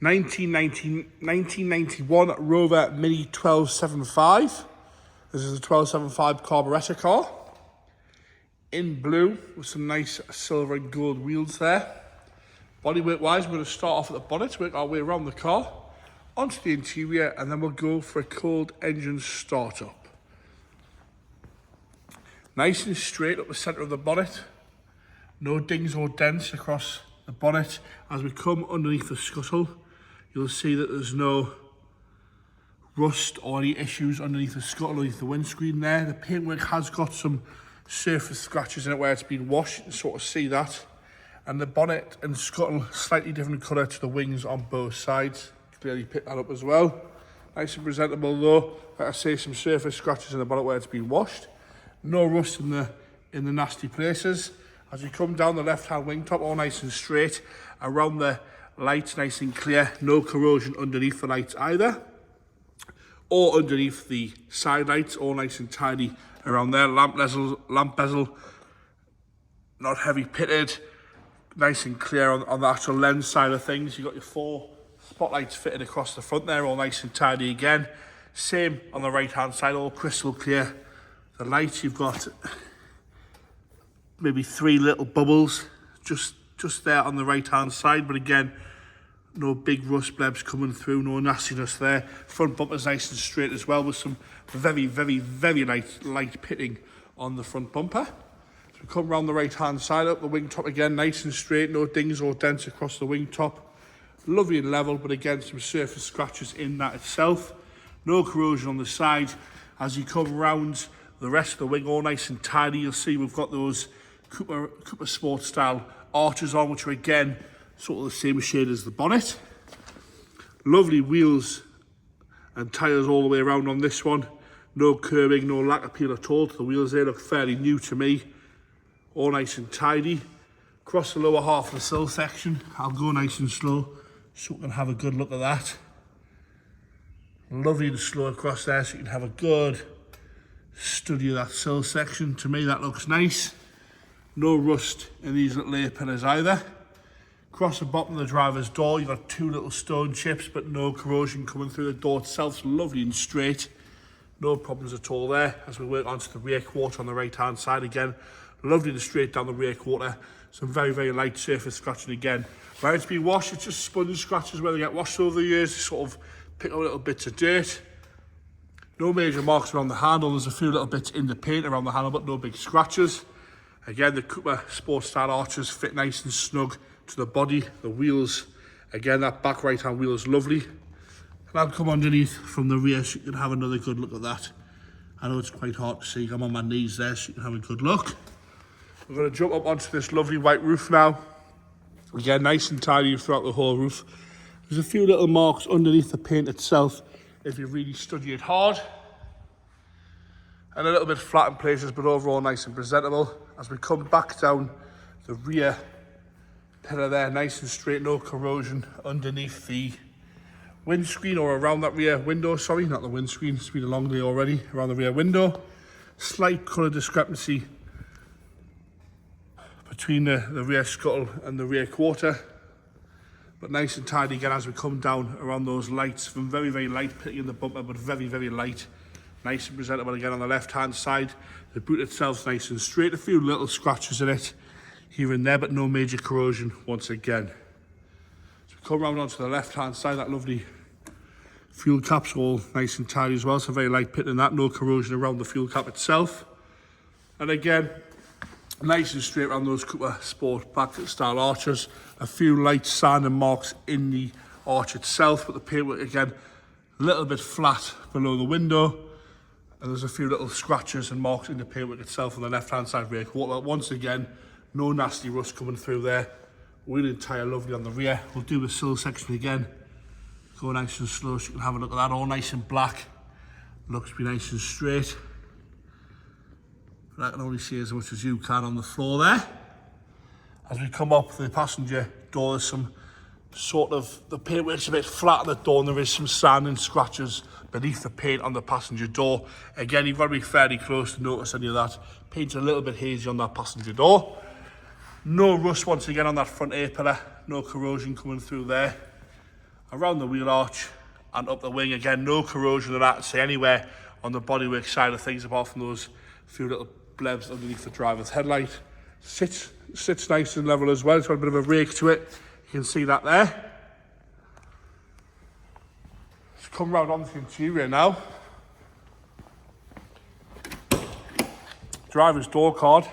1991 Rover Mini 1275. This is a 1275 carburettor car. In blue with some nice silver and gold wheels there. Bodywork wise, we're going to start off at the bonnet, work our way around the car, onto the interior, and then we'll go for a cold engine startup. Nice and straight up the centre of the bonnet. No dings or dents across the bonnet. As we come underneath the scuttle, you'll see that there's no rust or any issues underneath the scuttle, underneath the windscreen there. The paintwork has got some surface scratches in it where it's been washed. You can sort of see that. And the bonnet and scuttle, slightly different colour to the wings on both sides. Clearly pick that up as well. Nice and presentable though. Like I say, some surface scratches in the bonnet where it's been washed. No rust in the nasty places. As you come down the left-hand wing top, all nice and straight. Around the lights, nice and clear. No corrosion underneath the lights either. Or underneath the side lights, all nice and tidy around there. Lamp bezel, not heavy pitted. Nice and clear on the actual lens side of things. You've got your 4 spotlights fitted across the front there, all nice and tidy again. Same on the right hand side, all crystal clear. The lights, you've got maybe 3 little bubbles just there on the right hand side, but again, no big rust blebs coming through, no nastiness there. Front bumper's nice and straight as well, with some very, very, very light pitting on the front bumper. So we come around the right hand side, up the wing top again, nice and straight, no dings or dents across the wing top. Lovely and level, but again, some surface scratches in that itself. No corrosion on the side. As you come around the rest of the wing, all nice and tidy, you'll see we've got those Cooper Sport style arches on, which are again, sort of the same shade as the bonnet. Lovely wheels and tyres all the way around on this one. No curving, no lack of peel at all to the wheels. They look fairly new to me. All nice and tidy. Across the lower half of the sill section, I'll go nice and slow so we can have a good look at that. Lovely and slow across there so you can have a good study of that sill section. To me that looks nice. No rust in these little A pillars either. Across the bottom of the driver's door, you've got 2 little stone chips, but no corrosion coming through the door itself. It's lovely and straight. No problems at all there. As we work onto the rear quarter on the right hand side again, lovely and straight down the rear quarter. Some very, very light surface scratching again. Where it's been washed, it's just sponge scratches where they get washed over the years. They sort of pick up little bits of dirt. No major marks around the handle. There's a few little bits in the paint around the handle, but no big scratches. Again, the Cooper Sport style arches fit nice and snug to the body. The wheels, again, that back right hand wheel is lovely. And I'll come underneath from the rear so you can have another good look at that. I know it's quite hard to see. I'm on my knees there so you can have a good look. We're going to jump up onto this lovely white roof now. Again, nice and tidy throughout the whole roof. There's a few little marks underneath the paint itself if you really study it hard. And a little bit flat in places, but overall nice and presentable. As we come back down the rear pillar there, nice and straight, no corrosion underneath the windscreen or around that rear window, sorry, not the windscreen, it's been a long day already, around the rear window. Slight colour discrepancy between the rear scuttle and the rear quarter, but nice and tidy again as we come down around those lights. From very, very light pitting in the bumper, but very, very light. Nice and presentable again on the left hand side. The boot itself's nice and straight. A few little scratches in it here and there, but no major corrosion once again. So we come around onto the left hand side, that lovely fuel cap's all nice and tidy as well. So very light pitting in that, no corrosion around the fuel cap itself. And again, nice and straight around those Cooper Sport back style arches. A few light sanding marks in the arch itself, but the paintwork again, a little bit flat below the window. And there's a few little scratches and marks in the paintwork itself on the left-hand side rear quarter. Once again, no nasty rust coming through there. Wheel and tyre lovely on the rear. We'll do the sill section again. Go nice and slow so you can have a look at that. All nice and black. Looks to be nice and straight. But I can only see as much as you can on the floor there. As we come up the passenger door, there's some sort of, the paintwork's a bit flat at the door and there is some sand and scratches beneath the paint on the passenger door. Again, you've got to be fairly close to notice any of that. Paint's a little bit hazy on that passenger door. No rust once again on that front A pillar. No corrosion coming through there. around the wheel arch and up the wing. Again, no corrosion of that, say anywhere on the bodywork side of things apart from those few little blebs underneath the driver's headlight. Sits nice and level as well. It's got a bit of a rake to it. You can see that there. Let's come round onto the interior now. Driver's door card.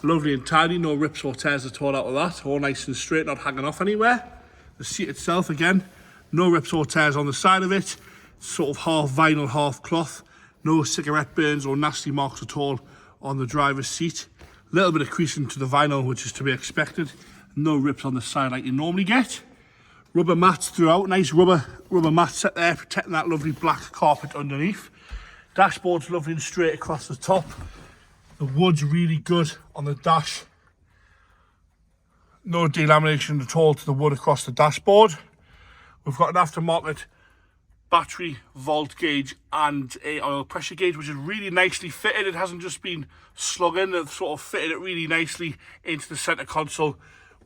Lovely and tidy, no rips or tears at all out of that. All nice and straight, not hanging off anywhere. The seat itself, again, no rips or tears on the side of it. Sort of half vinyl, half cloth. No cigarette burns or nasty marks at all on the driver's seat. A little bit of creasing to the vinyl, which is to be expected. No rips on the side like you normally get. Rubber mats throughout, nice rubber mat set there, protecting that lovely black carpet underneath. Dashboard's lovely and straight across the top. The wood's really good on the dash. No delamination at all to the wood across the dashboard. We've got an aftermarket battery, volt gauge and a oil pressure gauge, which is really nicely fitted. It hasn't just been slung in, they've sort of fitted it really nicely into the centre console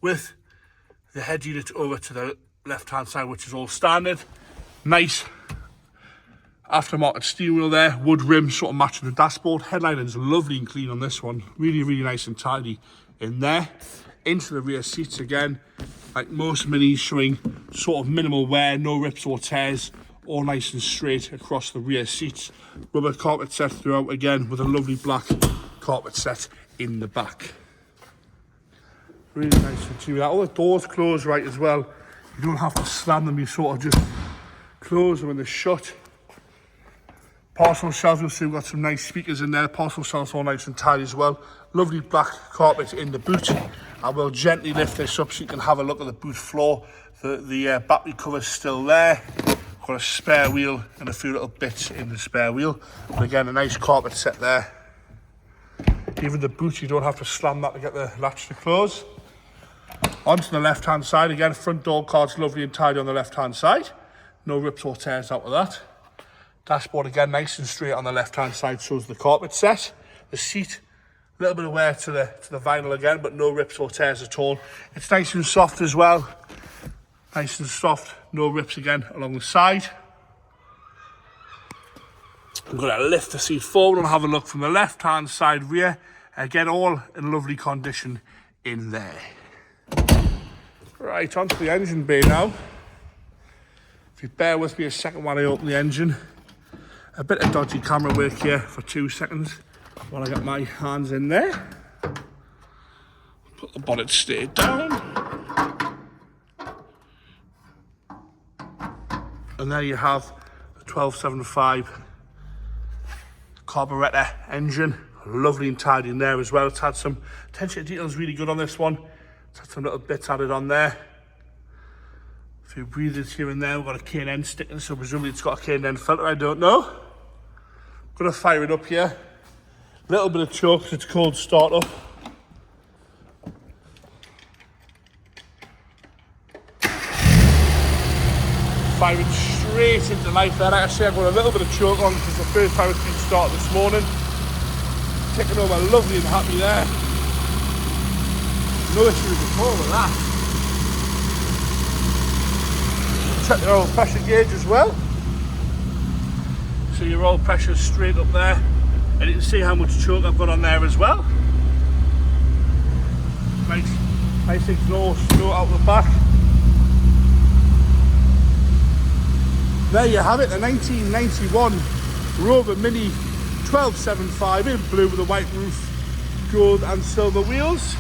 with the head unit over to the left hand side, which is all standard. Nice aftermarket steering wheel there, wood rim sort of matching the dashboard. Headlining's lovely and clean on this one, really nice and tidy in there. Into the rear seats again, like most minis, showing sort of minimal wear, no rips or tears, all nice and straight across the rear seats. Rubber carpet set throughout again, with a lovely black carpet set in the back. Really nice interior. All the doors close right as well. You don't have to slam them, you sort of just close them when they're shut. Parcel shelf, you'll see we've got some nice speakers in there. Parcel shelf's all nice and tidy as well. Lovely black carpet in the boot. I will gently lift this up so you can have a look at the boot floor. The battery cover's still there. Got a spare wheel and a few little bits in the spare wheel. But again, a nice carpet set there. Even the boot, you don't have to slam that to get the latch to close. Onto the left-hand side, again, front door card's lovely and tidy on the left-hand side. No rips or tears out of that. Dashboard again, nice and straight on the left-hand side, shows the carpet set. The seat, a little bit of wear to the vinyl again, but no rips or tears at all. It's nice and soft as well. Nice and soft, no rips again along the side. I'm going to lift the seat forward and have a look from the left-hand side rear. Again, all in lovely condition in there. Right, onto the engine bay now. If you bear with me a second while I open the engine. A bit of dodgy camera work here for 2 seconds while I get my hands in there. Put the bonnet straight down. And there you have the 1275 carburettor engine. Lovely and tidy in there as well. It's had some attention to detail, is really good on this one. It's had some little bits added on there. A few breathers here and there. We've got a K&N sticking, so presumably it's got a K&N filter, I don't know. Gonna fire it up here. Little bit of choke because it's cold start up. Firing straight into life there. Like I say, I've got a little bit of choke on because it's the first time it's been started this morning. Ticking over lovely and happy there. No issues at all with that. Check your oil pressure gauge as well. So your oil pressure's straight up there. And you can see how much choke I've got on there as well. Nice exhaust note out the back. There you have it, the 1991 Rover Mini 1275 in blue with a white roof, gold and silver wheels.